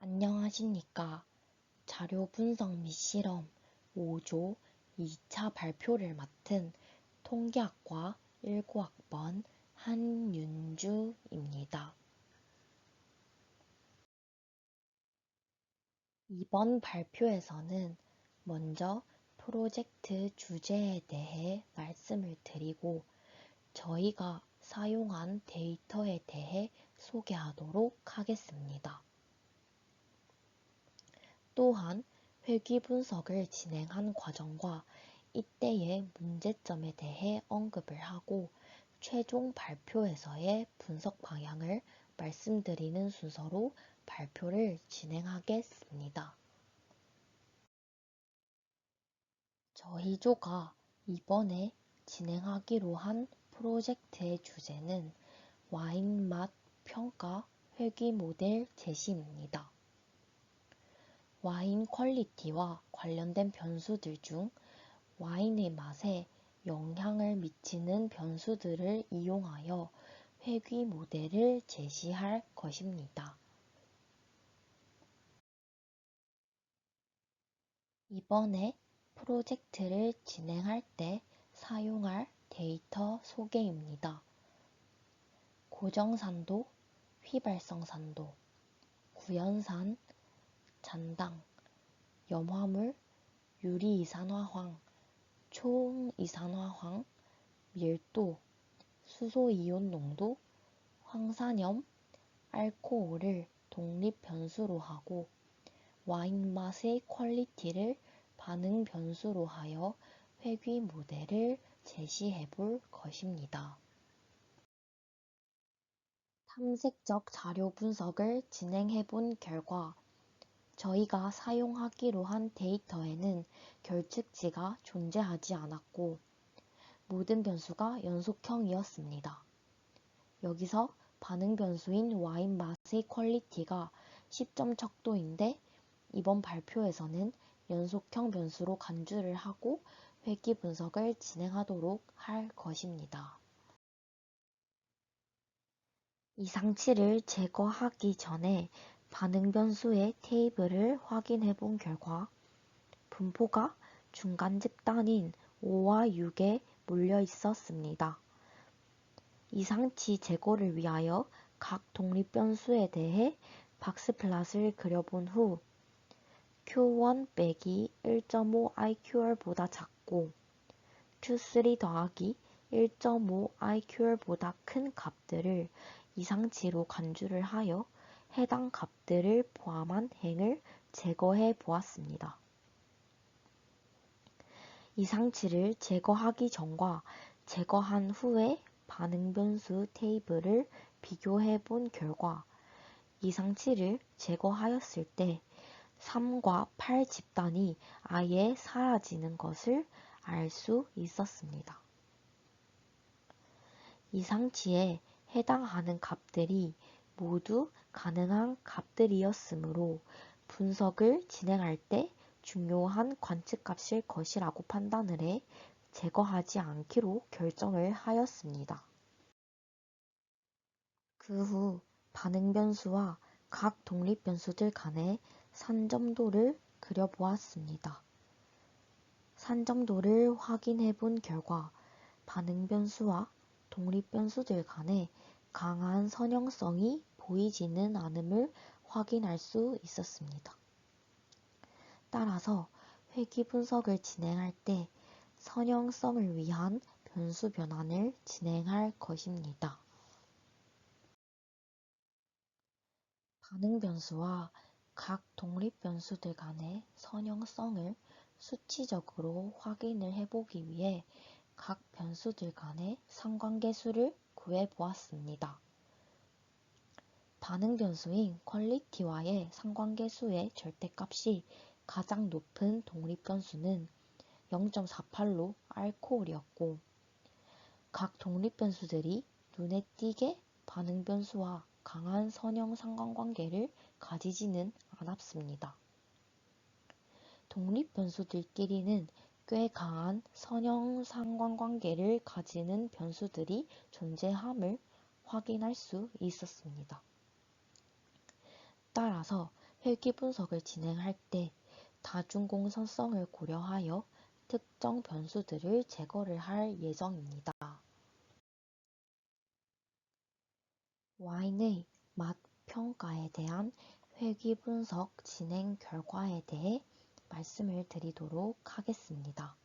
안녕하십니까. 자료 분석 및 실험 5조 2차 발표를 맡은 통계학과 19학번 한윤주입니다. 이번 발표에서는 먼저 프로젝트 주제에 대해 말씀을 드리고 저희가 사용한 데이터에 대해 소개하도록 하겠습니다. 또한 회귀 분석을 진행한 과정과 이때의 문제점에 대해 언급을 하고 최종 발표에서의 분석 방향을 말씀드리는 순서로 발표를 진행하겠습니다. 저희 조가 이번에 진행하기로 한 프로젝트의 주제는 와인 맛 평가 회귀 모델 제시입니다. 와인 퀄리티와 관련된 변수들 중 와인의 맛에 영향을 미치는 변수들을 이용하여 회귀 모델을 제시할 것입니다. 이번에 프로젝트를 진행할 때 사용할 데이터 소개입니다. 고정산도, 휘발성산도, 구연산, 잔당, 염화물, 유리이산화황, 초응이산화황, 밀도, 수소이온 농도, 황산염, 알코올을 독립 변수로 하고 와인 맛의 퀄리티를 반응 변수로 하여 회귀 모델을 제시해 볼 것입니다. 탐색적 자료 분석을 진행해 본 결과 저희가 사용하기로 한 데이터에는 결측지가 존재하지 않았고 모든 변수가 연속형이었습니다. 여기서 반응 변수인 와인 맛의 퀄리티가 10점 척도인데 이번 발표에서는 연속형 변수로 간주를 하고 회귀 분석을 진행하도록 할 것입니다. 이 상치를 제거하기 전에 반응 변수의 테이블을 확인해 본 결과 분포가 중간 집단인 5와 6에 몰려 있었습니다. 이 상치 제거를 위하여 각 독립 변수에 대해 박스 플롯을 그려본 후 Q1 빼기 1.5 IQR보다 작고 Q3 더하기 1.5 IQR보다 큰 값들을 이 상치로 간주를 하여 해당 값들을 포함한 행을 제거해 보았습니다. 이 상치를 제거하기 전과 제거한 후에 반응 변수 테이블을 비교해 본 결과 이 상치를 제거하였을 때 3과 8 집단이 아예 사라지는 것을 알 수 있었습니다. 이 상치에 해당하는 값들이 모두 가능한 값들이었으므로 분석을 진행할 때 중요한 관측값일 것이라고 판단을 해 제거하지 않기로 결정을 하였습니다. 그 후 반응 변수와 각 독립 변수들 간의 산점도를 그려보았습니다. 산점도를 확인해 본 결과 반응 변수와 독립 변수들 간에 강한 선형성이 보이지는 않음을 확인할 수 있었습니다. 따라서 회귀 분석을 진행할 때 선형성을 위한 변수 변환을 진행할 것입니다. 반응 변수와 각 독립 변수들 간의 선형성을 수치적으로 확인을 해보기 위해 각 변수들 간의 상관계수를 구해보았습니다. 반응 변수인 퀄리티와의 상관계수의 절대값이 가장 높은 독립 변수는 0.48로 알코올이었고 각 독립 변수들이 눈에 띄게 반응 변수와 강한 선형 상관관계를 가지지는 않았습니다. 독립 변수들끼리는 꽤 강한 선형 상관관계를 가지는 변수들이 존재함을 확인할 수 있었습니다. 따라서 회귀 분석을 진행할 때 다중공선성을 고려하여 특정 변수들을 제거를 할 예정입니다. 와인의 맛 평가에 대한 회귀 분석 진행 결과에 대해 말씀을 드리도록 하겠습니다.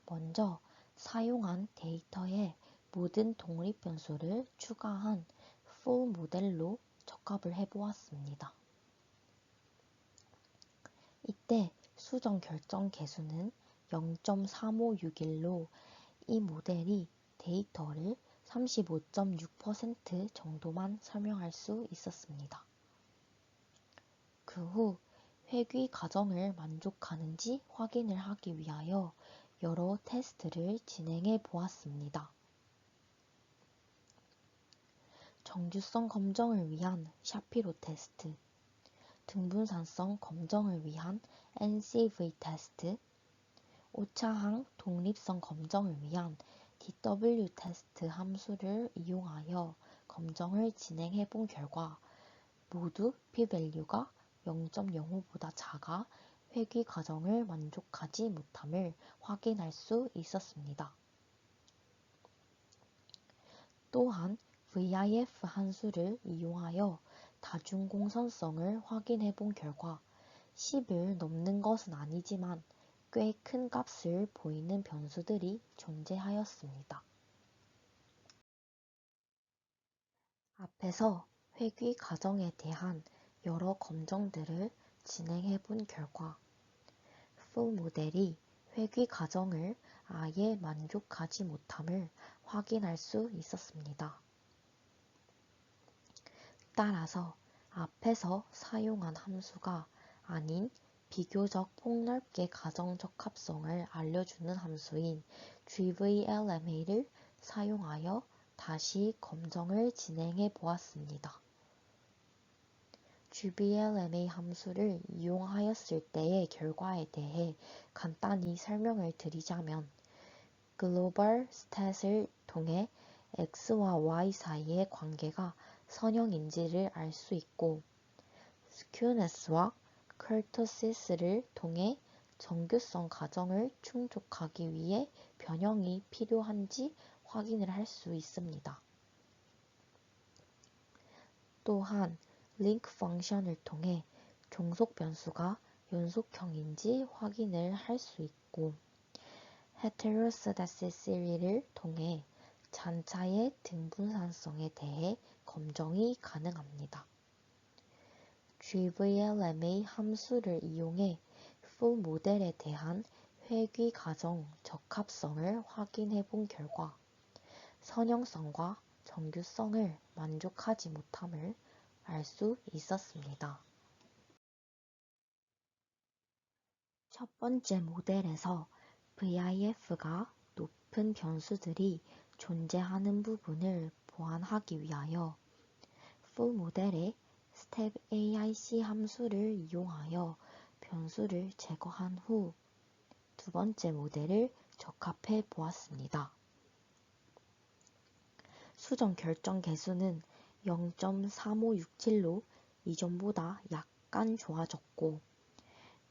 먼저 사용한 데이터에 모든 독립 변수를 추가한 full 모델로 적합을 해보았습니다. 이때 수정 결정 계수는 0.3561로 이 모델이 데이터를 35.6% 정도만 설명할 수 있었습니다. 그 후 회귀 과정을 만족하는지 확인을 하기 위하여 여러 테스트를 진행해 보았습니다. 정규성 검정을 위한 샤피로 테스트, 등분산성 검정을 위한 NCV 테스트, 오차항 독립성 검정을 위한 DW 테스트 함수를 이용하여 검정을 진행해 본 결과 모두 p-value가 0.05보다 작아 회귀 과정을 만족하지 못함을 확인할 수 있었습니다. 또한 VIF 함수를 이용하여 다중공선성을 확인해 본 결과 10을 넘는 것은 아니지만 꽤 큰 값을 보이는 변수들이 존재하였습니다. 앞에서 회귀 과정에 대한 여러 검정들을 진행해 본 결과 full 모델이 회귀 과정을 아예 만족하지 못함을 확인할 수 있었습니다. 따라서 앞에서 사용한 함수가 아닌 비교적 폭넓게 가정 적합성을 알려주는 함수인 GVLMA를 사용하여 다시 검정을 진행해 보았습니다. GVLMA 함수를 이용하였을 때의 결과에 대해 간단히 설명을 드리자면 글로벌 스탯을 통해 X와 Y 사이의 관계가 선형인지를 알 수 있고 스큐네스와 커터시스를 통해 정규성 가정을 충족하기 위해 변형이 필요한지 확인을 할 수 있습니다. 또한 링크 펑션을 통해 종속 변수가 연속형인지 확인을 할 수 있고 헤테로스다시시리를 통해 잔차의 등분산성에 대해 검정이 가능합니다. GVLMA 함수를 이용해 full 모델에 대한 회귀 과정 적합성을 확인해 본 결과 선형성과 정규성을 만족하지 못함을 알 수 있었습니다. 첫 번째 모델에서 VIF가 높은 변수들이 존재하는 부분을 보완하기 위하여 full 모델의 step AIC 함수를 이용하여 변수를 제거한 후 두 번째 모델을 적합해 보았습니다. 수정 결정 계수는 0.3567로 이전보다 약간 좋아졌고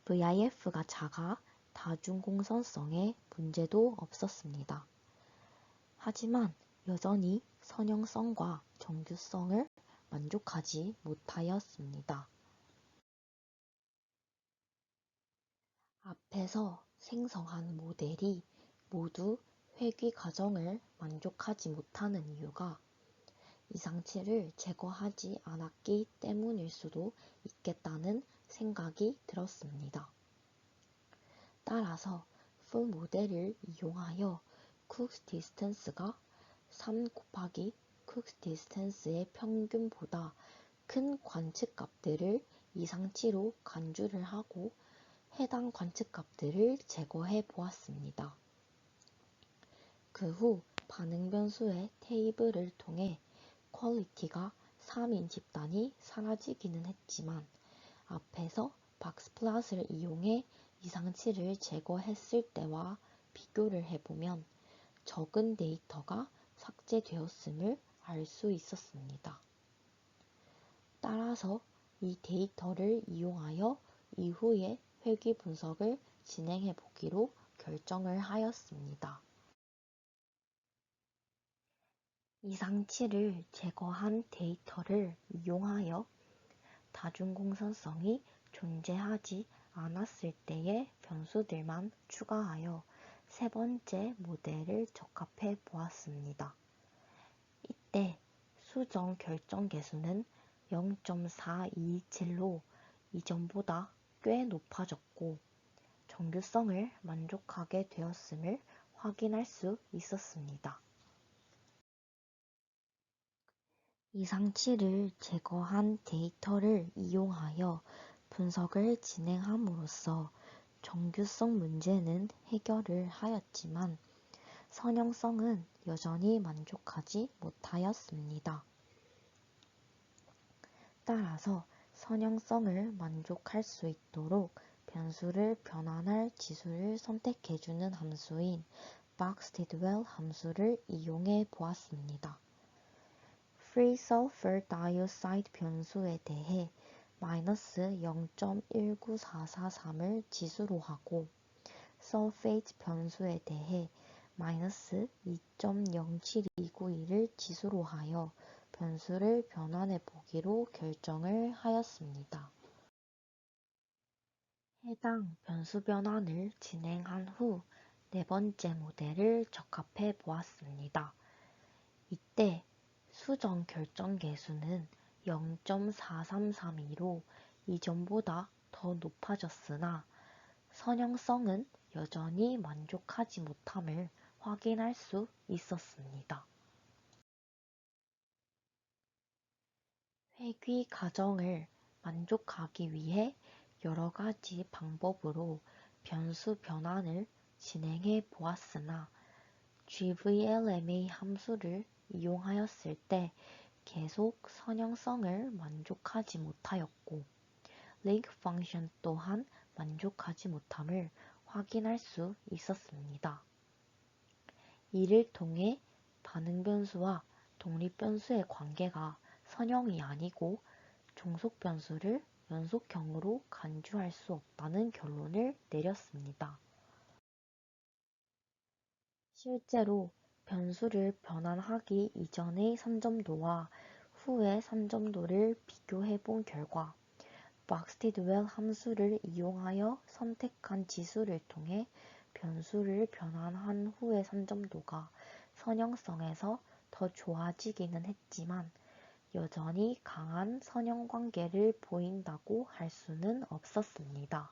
VIF가 작아 다중공선성에 문제도 없었습니다. 하지만 여전히 선형성과 정규성을 만족하지 못하였습니다. 앞에서 생성한 모델이 모두 회귀 과정을 만족하지 못하는 이유가 이상치를 제거하지 않았기 때문일 수도 있겠다는 생각이 들었습니다. 따라서 full 모델을 이용하여 쿡스 디스턴스가 3 곱하기 쿡스 디스턴스의 평균보다 큰 관측값들을 이상치로 간주를 하고 해당 관측값들을 제거해 보았습니다. 그 후 반응 변수의 테이블을 통해 퀄리티가 3인 집단이 사라지기는 했지만 앞에서 박스플롯을 이용해 이상치를 제거했을 때와 비교를 해보면 적은 데이터가 삭제되었음을 알 수 있었습니다. 따라서 이 데이터를 이용하여 이후에 회귀 분석을 진행해 보기로 결정을 하였습니다. 이 상치를 제거한 데이터를 이용하여 다중공선성이 존재하지 않았을 때의 변수들만 추가하여 세 번째 모델을 적합해 보았습니다. 이때 수정 결정 계수는 0.427로 이전보다 꽤 높아졌고 정규성을 만족하게 되었음을 확인할 수 있었습니다. 이 상치를 제거한 데이터를 이용하여 분석을 진행함으로써 정규성 문제는 해결을 하였지만 선형성은 여전히 만족하지 못하였습니다. 따라서 선형성을 만족할 수 있도록 변수를 변환할 지수를 선택해주는 함수인 box-tidwell 함수를 이용해 보았습니다. Free sulfur dioxide 변수에 대해 -0.19443을 지수로 하고 sulfate 변수에 대해 -2.07291을 지수로 하여 변수를 변환해 보기로 결정을 하였습니다. 해당 변수 변환을 진행한 후 네 번째 모델을 적합해 보았습니다. 이때 수정 결정 계수는 0.4332로 이전보다 더 높아졌으나 선형성은 여전히 만족하지 못함을 확인할 수 있었습니다. 회귀 과정을 만족하기 위해 여러 가지 방법으로 변수 변환을 진행해 보았으나 GVLMA 함수를 이용하였을 때 계속 선형성을 만족하지 못하였고 link 펑션 또한 만족하지 못함을 확인할 수 있었습니다. 이를 통해 반응 변수와 독립 변수의 관계가 선형이 아니고 종속 변수를 연속형으로 간주할 수 없다는 결론을 내렸습니다. 실제로 변수를 변환하기 이전의 산점도와 후의 산점도를 비교해 본 결과 box-tidwell 함수를 이용하여 선택한 지수를 통해 변수를 변환한 후의 산점도가 선형성에서 더 좋아지기는 했지만 여전히 강한 선형 관계를 보인다고 할 수는 없었습니다.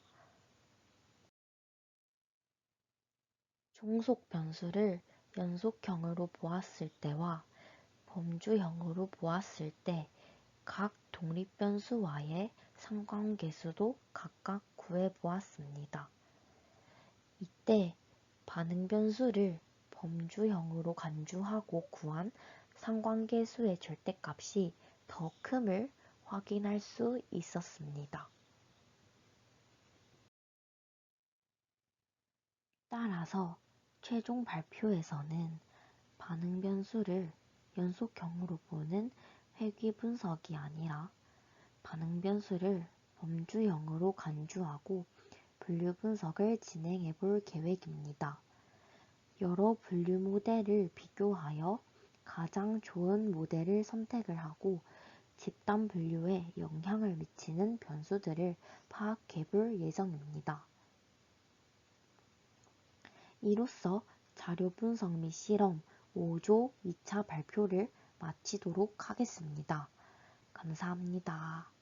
종속 변수를 연속형으로 보았을 때와 범주형으로 보았을 때 각 독립 변수와의 상관계수도 각각 구해 보았습니다. 이때 반응 변수를 범주형으로 간주하고 구한 상관계수의 절대값이 더 큼을 확인할 수 있었습니다. 따라서 최종 발표에서는 반응 변수를 연속형으로 보는 회귀 분석이 아니라 반응 변수를 범주형으로 간주하고 분류 분석을 진행해 볼 계획입니다. 여러 분류 모델을 비교하여 가장 좋은 모델을 선택을 하고 집단 분류에 영향을 미치는 변수들을 파악해 볼 예정입니다. 이로써 자료 분석 및 실험 5조 2차 발표를 마치도록 하겠습니다. 감사합니다.